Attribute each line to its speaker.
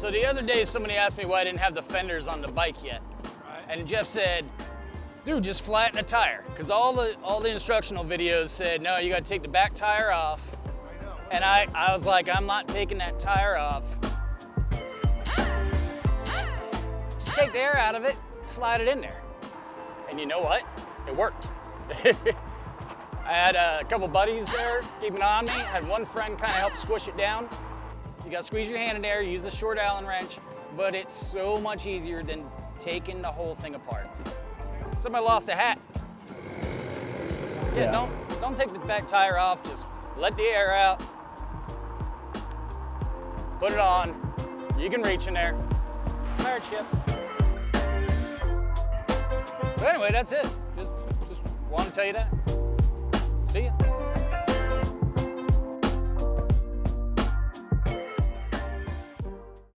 Speaker 1: So the other day, somebody asked me why I didn't have the fenders on the bike yet.
Speaker 2: Right.
Speaker 1: And Jeff said, dude, just flatten a tire. Because all the instructional videos said, no, you got to take the back tire off.
Speaker 2: I know.
Speaker 1: And I was like, I'm not taking that tire off. Just take the air out of it, slide it in there. And you know what? It worked. I had a couple buddies there keeping an eye on me. I had one friend kind of help squish it down. You got to squeeze your hand in there, use a short Allen wrench, but it's so much easier than taking the whole thing apart. Somebody lost a hat. Yeah, don't take the back tire off, just let the air out. Put it on. You can reach in there. Fire chip. So anyway, that's it. Just want to tell you that. See ya.